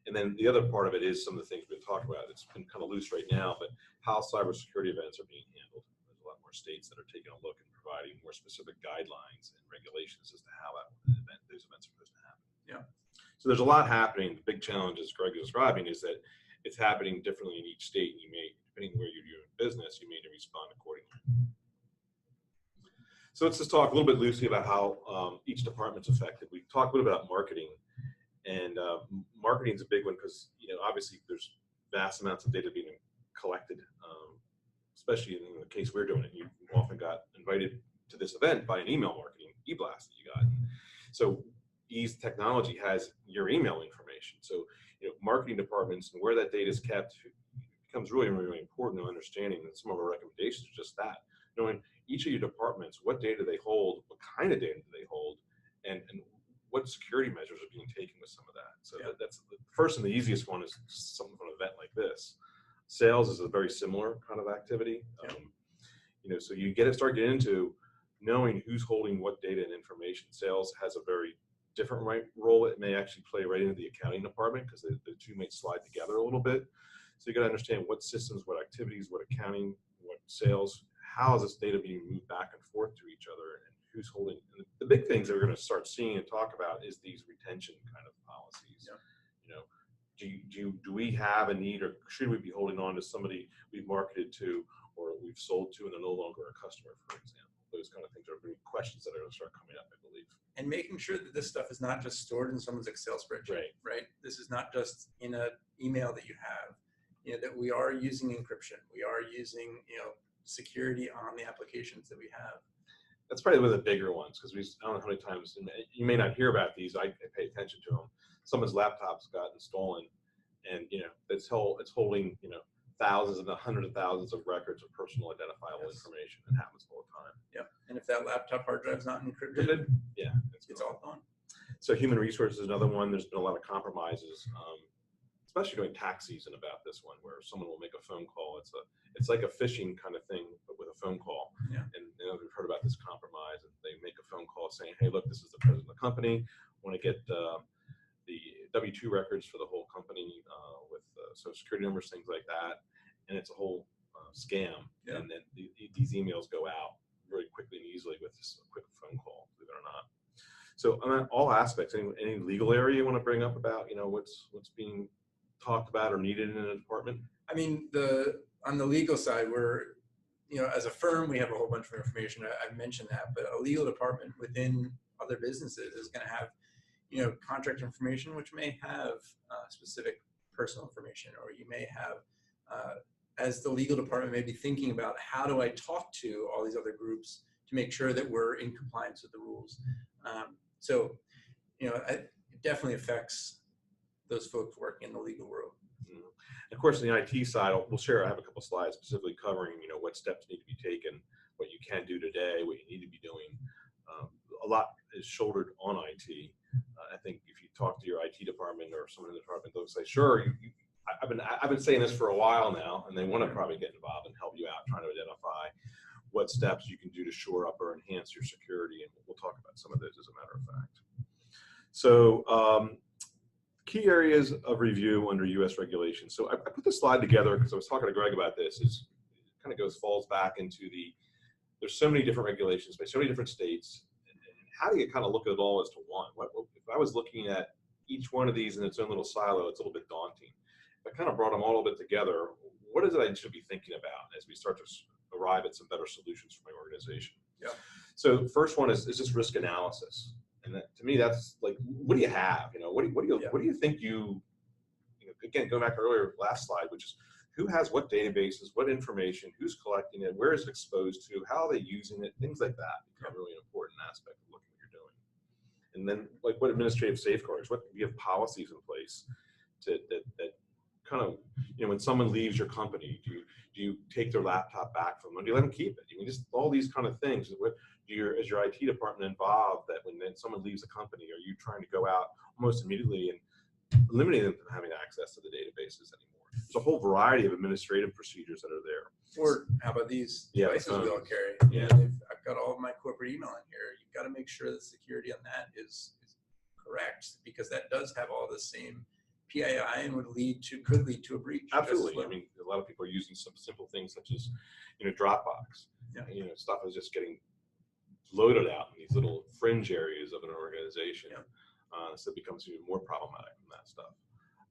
And then the other part of it is some of the things we've been talking about. It's been kind of loose right now, but how cybersecurity events are being handled. There's a lot more states that are taking a look and providing more specific guidelines and regulations as to how those events are supposed to happen. Yeah. So there's a lot happening. The big challenge, as Greg is describing, is that it's happening differently in each state, and you may, depending on where you're doing business, you may need to respond accordingly. So let's just talk a little bit loosely about how each department's affected. We talked a little bit about marketing, and marketing is a big one because, you know, obviously there's vast amounts of data being collected, especially in the case we're doing it. You often got invited to this event by an email marketing e-blast that you got. So Ease Technology has your email information. So, you know, marketing departments and where that data is kept becomes really, really important to understanding. And some of our recommendations are just that. Knowing each of your departments, what data they hold, what kind of data do they hold, and what security measures are being taken with some of that. So that's the first and the easiest one is something from an event like this. Sales is a very similar kind of activity. You know, so you start getting into knowing who's holding what data and information. Sales has a very different role. It may actually play right into the accounting department because the two may slide together a little bit. So you got to understand what systems, what activities, what accounting, what sales, how is this data being moved back and forth to each other, and who's holding. And the big things that we're going to start seeing and talk about is these retention kind of policies. You know, do we have a need, or should we be holding on to somebody we've marketed to or we've sold to and they're no longer a customer, for example? Those kind of things are really questions that are going to start coming up, I believe. And making sure that this stuff is not just stored in someone's Excel spreadsheet, right? This is not just in an email that you have. You know, that we are using encryption. We are using, you know, security on the applications that we have. That's probably one of the bigger ones, because I don't know how many times, and you may not hear about these, I pay attention to them. Someone's laptop's gotten stolen, and, you know, it's holding, you know, thousands and hundreds of thousands of records of personal identifiable information. It happens all the time. Yeah, and if that laptop hard drive's not encrypted, yeah, it's all gone. So human resources is another one. There's been a lot of compromises, especially during tax season about this one, where someone will make a phone call. It's like a phishing kind of thing, but with a phone call. Yeah. And, you know, we've heard about this compromise, and they make a phone call saying, "Hey, look, this is the president of the company. Want to get the W-2 records for the whole company with Social Security numbers, things like that." And it's a whole scam. Yeah. And then these emails go out very quickly and easily with just a quick phone call, believe it or not. So on all aspects, any legal area you want to bring up about, you know, what's being talked about or needed in a department? I mean, on the legal side, we're, you know, as a firm, we have a whole bunch of information. I mentioned that, but a legal department within other businesses is going to have, you know, contract information, which may have specific personal information, or you may have, as the legal department may be thinking about, how do I talk to all these other groups to make sure that we're in compliance with the rules? So, you know, it definitely affects those folks working in the legal world. Mm-hmm. Of course, on the IT side, I have a couple slides specifically covering, you know, what steps need to be taken, what you can do today, what you need to be doing. A lot is shouldered on IT. I think if you talk to your IT department or someone in the department, they'll say, "Sure, I've been saying this for a while now," and they want to probably get involved and help you out, trying to identify what steps you can do to shore up or enhance your security, and we'll talk about some of those as a matter of fact. So key areas of review under U.S. regulations. So I put this slide together because I was talking to Greg about this. It kind of falls back into there's so many different regulations by so many different states, and how do you kind of look at it all as to one? If I was looking at each one of these in its own little silo, it's a little bit daunting. If I kind of brought them all a little bit together, what is it I should be thinking about as we start to arrive at some better solutions for my organization? Yeah. So the first one is just risk analysis. And that, to me, that's like, what do you have? You know, what do you think you know, again, going back to earlier last slide, which is who has what databases, what information, who's collecting it, where is it exposed to, how are they using it, things like that become really important aspect of looking at what you're doing. And then, like, what administrative safeguards, what do you have policies in place that kind of, you know, when someone leaves your company, do you take their laptop back from them? Do you let them keep it? I mean, just all these kind of things. Is your IT department involved that when someone leaves the company, are you trying to go out almost immediately and eliminate them from having access to the databases anymore? There's a whole variety of administrative procedures that are there. Or how about these devices we all carry? Yeah. You know, I've got all of my corporate email in here. You've got to make sure the security on that is correct, because that does have all the same PII and could lead to a breach. Absolutely. Well. I mean, a lot of people are using some simple things such as, you know, Dropbox. Yeah. You know, stuff is just getting loaded out in these little fringe areas of an organization. Yeah. So it becomes even more problematic from that stuff.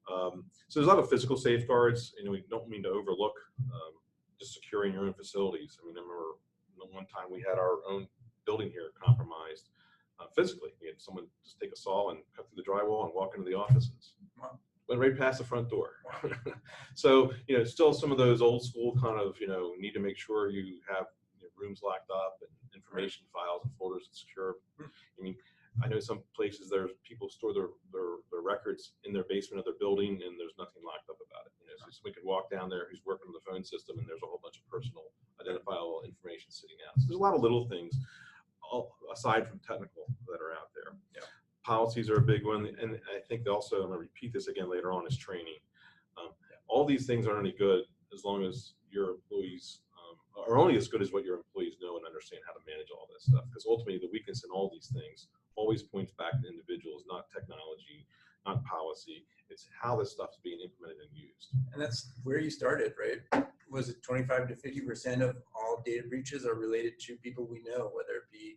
So there's a lot of physical safeguards. We don't mean to overlook just securing your own facilities. I mean, I remember one time we had our own building here compromised physically. We had someone just take a saw and cut through the drywall and walk into the offices. Wow. Went right past the front door. Wow. So, still some of those old school kind of, need to make sure you have rooms locked up and information files and folders secure. I mean, I know some places there's people store their records in their basement of their building and there's nothing locked up about it. So we could walk down there who's working on the phone system and there's a whole bunch of personal identifiable information sitting out. So there's a lot of little things aside from technical that are out there. Yeah. Policies are a big one, and I think also, I'm going to repeat this again later on, is training. All these things aren't any good as long as your employees are only as good as what your employees know and understand how to manage all this stuff. Because ultimately, the weakness in all these things always points back to individuals, not technology, not policy. It's how this stuff is being implemented and used. And that's where you started, right? Was it 25 to 50% of all data breaches are related to people we know, whether it be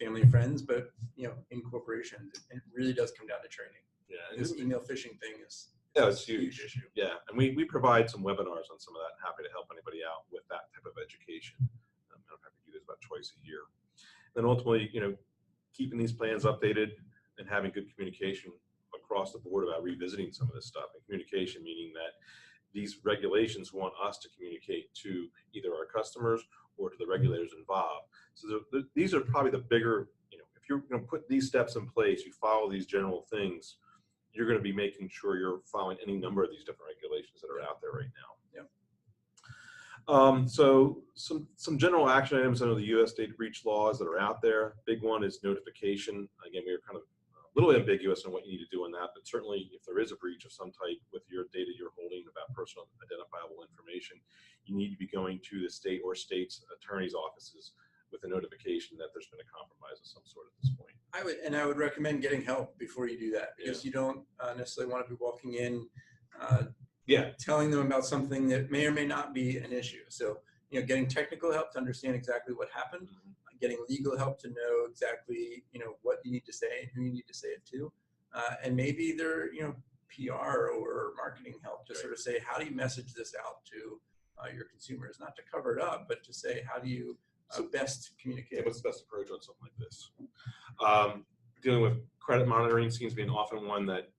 family and friends, but in corporations, it really does come down to training. Yeah, this email phishing thing is it's a huge issue. Yeah, and we provide some webinars on some of that. I'm happy to help anybody out with that type of education. I'm happy to do this about twice a year. Then ultimately, keeping these plans updated and having good communication across the board about revisiting some of this stuff. And communication meaning that these regulations want us to communicate to either our customers or to the regulators involved. So these are probably the bigger, if you're going to put these steps in place, you follow these general things, you're going to be making sure you're following any number of these different regulations that are out there right now. Yeah. So some general action items under the U.S. data breach laws that are out there. Big one is notification. Again, we are kind of a little ambiguous on what you need to do on that, but certainly if there is a breach of some type with your data you're holding about personal identifiable information, you need to be going to the state or state's attorney's offices with a notification that there's been a compromise of some sort at this point. I would recommend getting help before you do that, because you don't necessarily want to be walking in telling them about something that may or may not be an issue. So, getting technical help to understand exactly what happened, getting legal help to know exactly, what you need to say and who you need to say it to. And maybe they're, PR or marketing help to sort of say, how do you message this out to your consumers? Not to cover it up, but to say, how do you best communicate? Yeah, what's the best approach on something like this? Dealing with credit monitoring seems to be often one that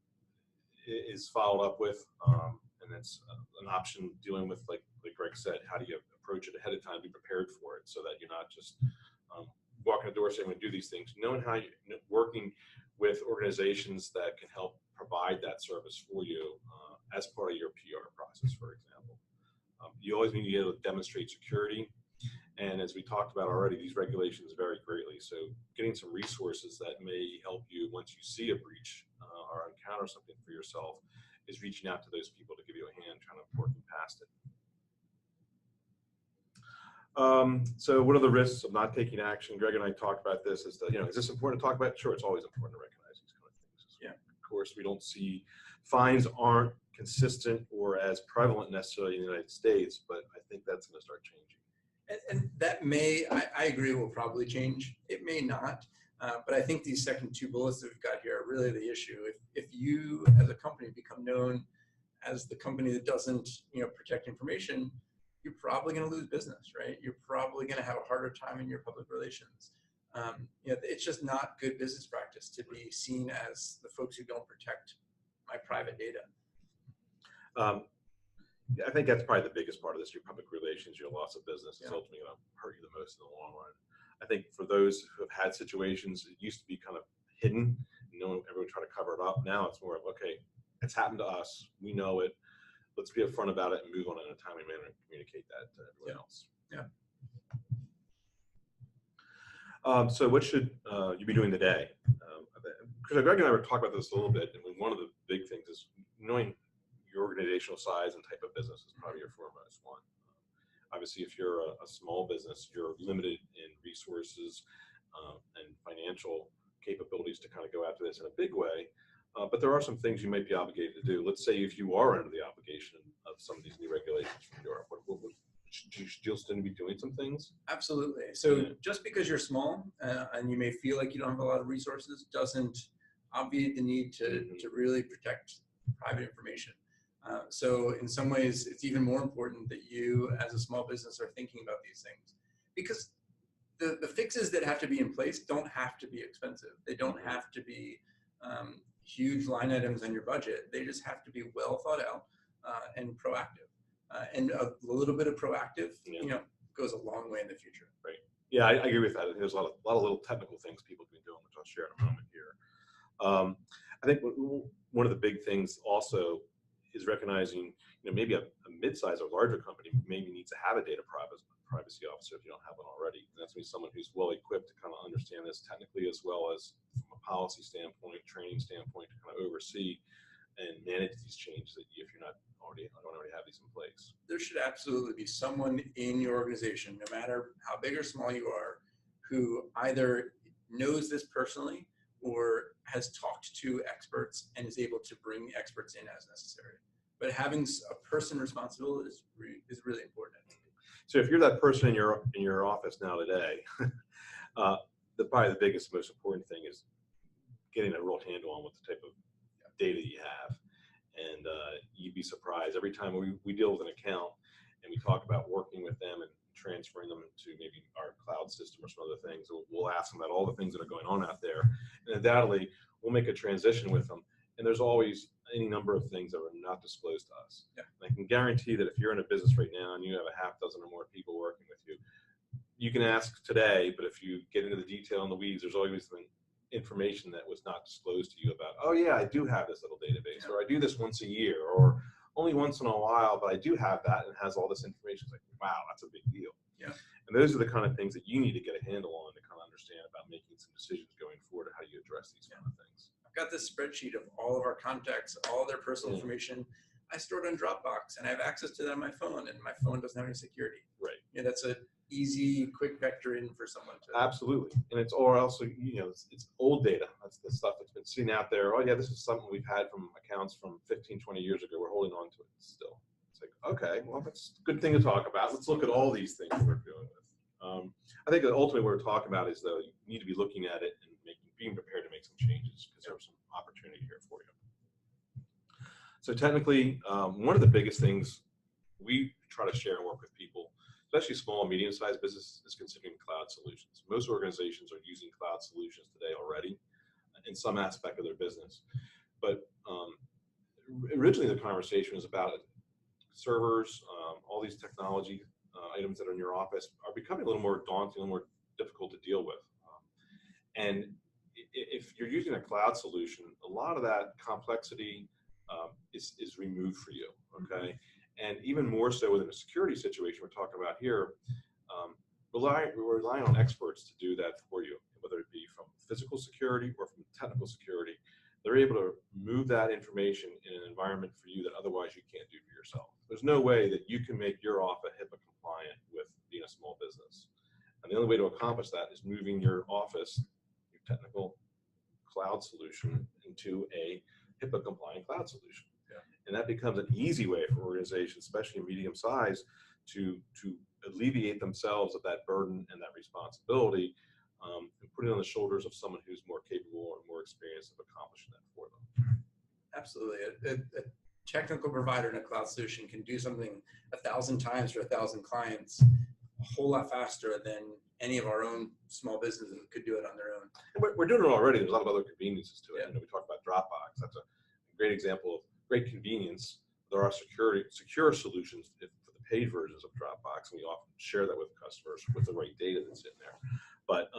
is followed up with, and it's an option. Dealing with, like Greg said, how do you approach it ahead of time, be prepared for it, so that you're not just walking the door saying, I'm going to do these things. Knowing how you working with organizations that can help provide that service for you as part of your PR process, for example. You always need to be able to demonstrate security. And as we talked about already, these regulations vary greatly. So getting some resources that may help you once you see a breach or encounter something for yourself is reaching out to those people to give you a hand kind of working past it. So what are the risks of not taking action? Greg and I talked about this. Is this important to talk about? Sure, it's always important to recognize these kind of things. Yeah. Of course, we don't see fines aren't consistent or as prevalent necessarily in the United States, but I think that's going to start changing. And that may, I agree, will probably change. It may not, but I think these second two bullets that we've got here are really the issue. If you, as a company, become known as the company that doesn't, protect information, you're probably going to lose business, right? You're probably going to have a harder time in your public relations. It's just not good business practice to be seen as the folks who don't protect my private data. I think that's probably the biggest part of this. Your public relations, your loss of business is ultimately going to hurt you the most in the long run. I think for those who have had situations, it used to be kind of hidden. Everyone tried to cover it up. Now it's more of, okay, it's happened to us. We know it. Let's be upfront about it and move on in a timely manner and communicate that to everyone else. Yeah. So what should you be doing today? Because Greg and I were talking about this a little bit, and one of the big things is knowing your organizational size and type of business is probably your foremost one. Obviously, if you're a small business, you're limited in resources and financial capabilities to kind of go after this in a big way. But there are some things you might be obligated to do. Let's say if you are under the obligation of some of these new regulations from Europe, should you still be doing some things? Absolutely. So just because you're small and you may feel like you don't have a lot of resources doesn't obviate the need to really protect private information. So in some ways, it's even more important that you as a small business are thinking about these things, because the fixes that have to be in place don't have to be expensive. They don't have to be huge line items on your budget. They just have to be well thought out and proactive. And a little bit of proactive, goes a long way in the future. Right. Yeah, I agree with that. There's a lot of little technical things people can be doing, which I'll share in a moment here. I think one of the big things also is recognizing, maybe a mid-size or larger company maybe needs to have a data privacy officer if you don't have one already. And that's going to be someone who's well equipped to kind of understand this technically, as well as from a policy standpoint, training standpoint, to kind of oversee and manage these changes that if you're not already have these in place. There should absolutely be someone in your organization, no matter how big or small you are, who either knows this personally or has talked to experts and is able to bring experts in as necessary. But having a person responsible is really important. So if you're that person in your office now today, probably the biggest, most important thing is getting a real handle on what the type of data you have. And you'd be surprised every time we deal with an account and we talk about working with them and transferring them to maybe our cloud system or some other things. We'll ask them about all the things that are going on out there, and undoubtedly we'll make a transition with them. And there's always any number of things that are not disclosed to us. Yeah. And I can guarantee that if you're in a business right now and you have a half dozen or more people working with you, you can ask today, but if you get into the detail and the weeds, there's always information that was not disclosed to you about, oh yeah, I do have this little database, or I do this once a year, or only once in a while, but I do have that, and it has all this information. It's like, wow, that's a big deal. Yeah. And those are the kind of things that you need to get a handle on to kind of understand about making some decisions going forward, how you address these kind of things. I've got this spreadsheet of all of our contacts, all their personal information. I store it on Dropbox, and I have access to that on my phone, and my phone doesn't have any security. Right. Yeah, that's a easy, quick vector in for someone to. Absolutely. And it's also, it's old data. That's the stuff that's been seen out there. Oh yeah, this is something we've had from accounts from 15, 20 years ago. We're holding on to it still. It's like, okay, well, that's a good thing to talk about. Let's look at all these things that we're dealing with. I think that ultimately what we're talking about is, though, you need to be looking at it and being prepared to make some changes, because there's some opportunity here for you. So technically, one of the biggest things we try to share and work with people, especially small and medium-sized businesses, is considering cloud solutions. Most organizations are using cloud solutions today already in some aspect of their business. But originally the conversation was about servers, all these technology items that are in your office are becoming a little more daunting, a little more difficult to deal with. And if you're using a cloud solution, a lot of that complexity is removed for you, okay? And even more so within a security situation we're talking about here, we're relying on experts to do that for you, whether it be from physical security or from technical security. They're able to move that information in an environment for you that otherwise you can't do for yourself. There's no way that you can make your office HIPAA compliant with being a small business. And the only way to accomplish that is moving your office, your technical cloud solution, into a HIPAA compliant cloud solution. And that becomes an easy way for organizations, especially medium size, to alleviate themselves of that burden and that responsibility, and put it on the shoulders of someone who's more capable and more experienced of accomplishing that for them. Absolutely. A technical provider in a cloud solution can do something 1,000 times for 1,000 clients a whole lot faster than any of our own small businesses could do it on their own. And we're doing it already. There's a lot of other conveniences to it. Yeah. We talked about Dropbox. That's a great example of great convenience. There are secure solutions for the paid versions of Dropbox, and we often share that with customers with the right data that's in there. But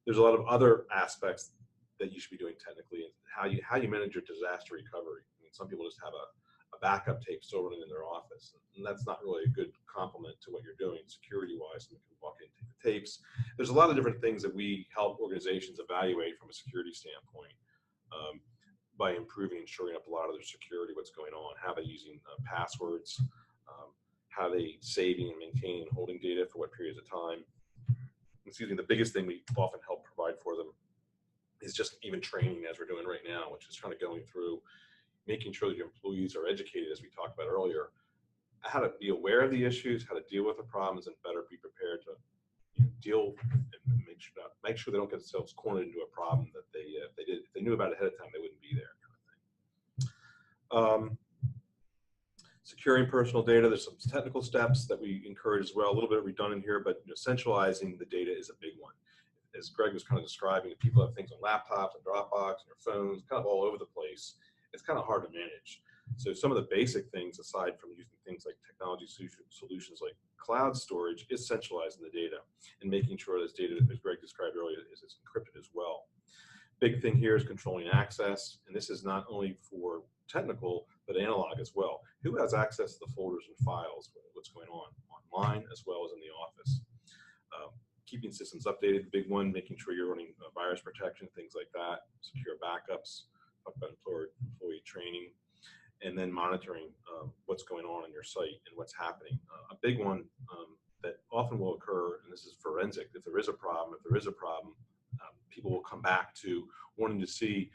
there's a lot of other aspects that you should be doing technically, and how you manage your disaster recovery. I mean, some people just have a backup tape still running in their office, and that's not really a good complement to what you're doing security-wise. Someone can walk in and take the tapes. There's a lot of different things that we help organizations evaluate from a security standpoint, by improving and shoring up a lot of their security, what's going on, how they're using passwords, how they saving and maintaining and holding data for what periods of time. Excuse me, the biggest thing we often help provide for them is just even training, as we're doing right now, which is kind of going through making sure that your employees are educated, as we talked about earlier, how to be aware of the issues, how to deal with the problems, and better be prepared to deal and make sure they don't get themselves cornered into a problem that if they knew about it ahead of time, they wouldn't be there, kind of thing. Securing personal data, there's some technical steps that we encourage as well, a little bit redundant here, but centralizing the data is a big one. As Greg was kind of describing, people have things on laptops and Dropbox and their phones, kind of all over the place. It's kind of hard to manage. So some of the basic things, aside from using things like technology solutions like cloud storage, is centralizing the data and making sure this data, as Greg described earlier, is encrypted as well. Big thing here is controlling access, and this is not only for technical, but analog as well. Who has access to the folders and files, what's going on online as well as in the office? Keeping systems updated, the big one, making sure you're running virus protection, things like that, secure backups, talk about employee training, and then monitoring what's going on your site and what's happening. A big one that often will occur, and this is forensic, if there is a problem, people will come back to wanting to see,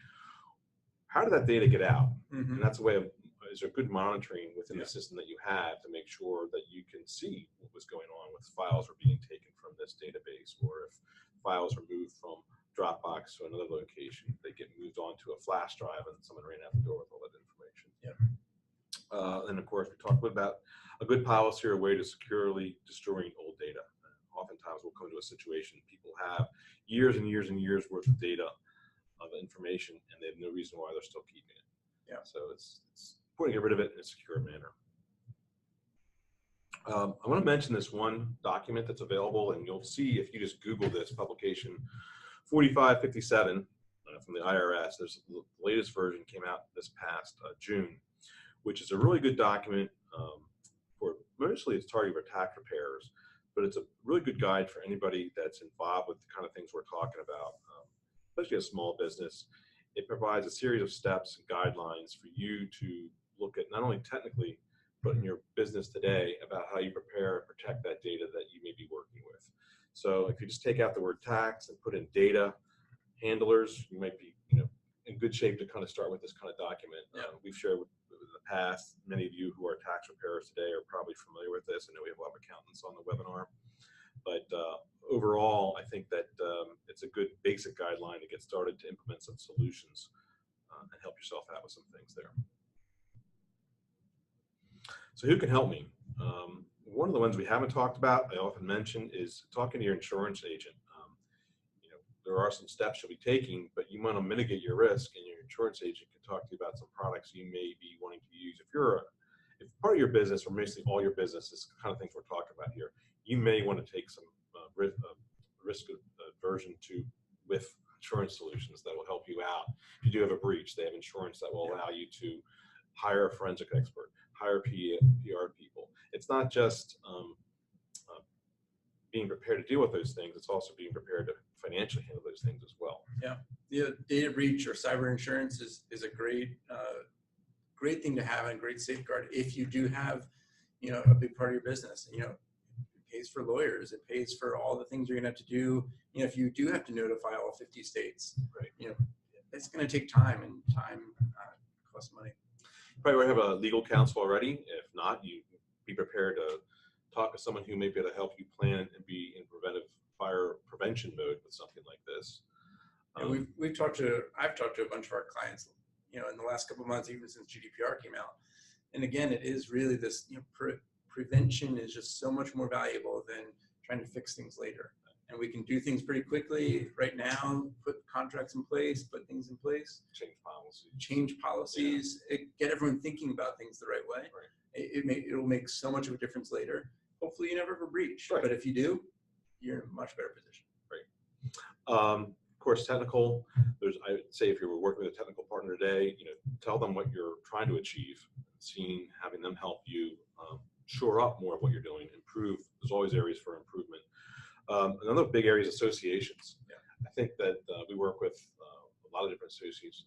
how did that data get out? And that's a way of, is there good monitoring within the system that you have to make sure that you can see what was going on with files are being taken from this database, or if files are moved from Dropbox to another location, they get moved onto a flash drive and someone ran out the door with all that information. And of course, we talked about a good policy or a way to securely destroying old data. Oftentimes we'll come to a situation, people have years and years and years worth of data, of information, and they have no reason why they're still keeping it. So it's important to get rid of it in a secure manner. I want to mention this one document that's available, and you'll see if you just Google this, publication 4557 from the IRS. There's the latest version came out this past June, which is a really good document for, mostly it's targeted for tax preparers, but it's a really good guide for anybody that's involved with the kind of things we're talking about, especially a small business. It provides a series of steps and guidelines for you to look at, not only technically, but in your business today, about how you prepare and protect that data that you may be working with. So if you just take out the word tax and put in data handlers, you might be, in good shape to kind of start with this kind of document. We've shared with in the past, many of you who are tax preparers today are probably familiar with this. I know we have a lot of accountants on the webinar, but overall, I think that it's a good basic guideline to get started to implement some solutions and help yourself out with some things there. So who can help me? One of the ones we haven't talked about, I often mention, is talking to your insurance agent. There are some steps you'll be taking, but you want to mitigate your risk, and your insurance agent can talk to you about some products you may be wanting to use. If part of your business, or basically all your business, is the kind of things we're talking about here, you may want to take some risk aversion with insurance solutions that will help you out. If you do have a breach, they have insurance that will allow you to hire a forensic expert, hire PR people. It's not just being prepared to deal with those things, it's also being prepared to financially handle those things as well. Data breach or cyber insurance is a great thing to have, and a great safeguard if you do have a big part of your business. It pays for lawyers, it pays for all the things you're gonna have to do. If you do have to notify all 50 states, it's gonna take time, and time costs money. You probably have a legal counsel already. If not, you be prepared to talk to someone who may be able to help you plan and be in fire prevention mode with something like this. I've talked to a bunch of our clients, in the last couple of months, even since GDPR came out. And again, it is really this, prevention is just so much more valuable than trying to fix things later. And we can do things pretty quickly right now, put contracts in place, put things in place. Change policies, get everyone thinking about things the right way. It'll make so much of a difference later. Hopefully you never have a breach, but if you do, you're in a much better position. Of course, technical, I would say if you were working with a technical partner today, tell them what you're trying to achieve, having them help you shore up more of what you're doing, improve. There's always areas for improvement. Another big area is associations. I think that we work with a lot of different associations,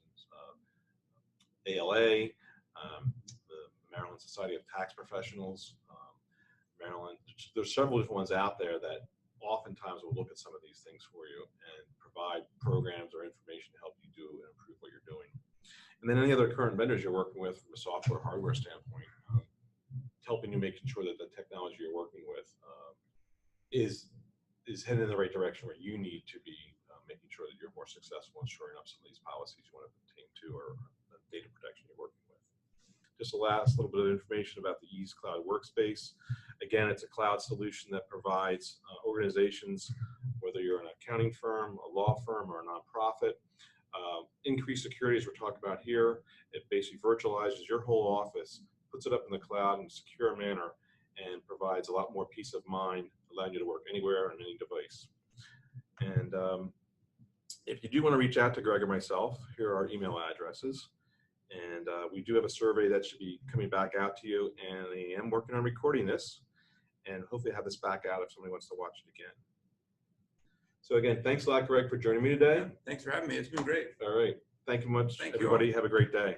ALA, the Maryland Society of Tax Professionals, Maryland. There's several different ones out there that oftentimes will look at some of these things for you and provide programs or information to help you do and improve what you're doing. And then any other current vendors you're working with from a software hardware standpoint, helping you making sure that the technology you're working with is heading in the right direction where you need to be, making sure that you're more successful in shoring up some of these policies you want to pertain to, or the data protection you're working with. just a last little bit of information about the Ease Cloud Workspace. Again, it's a cloud solution that provides organizations, whether you're an accounting firm, a law firm, or a nonprofit, increased security, as we're talking about here. It basically virtualizes your whole office, puts it up in the cloud in a secure manner, and provides a lot more peace of mind, allowing you to work anywhere on any device. And if you do want to reach out to Greg or myself, here are our email addresses. And we do have a survey that should be coming back out to you, and I am working on recording this, and hopefully have this back out if somebody wants to watch it again. So again, thanks a lot, Greg, for joining me today. Yeah, thanks for having me. It's been great. All right. Thank you much, Thank you everybody. all. Have a great day.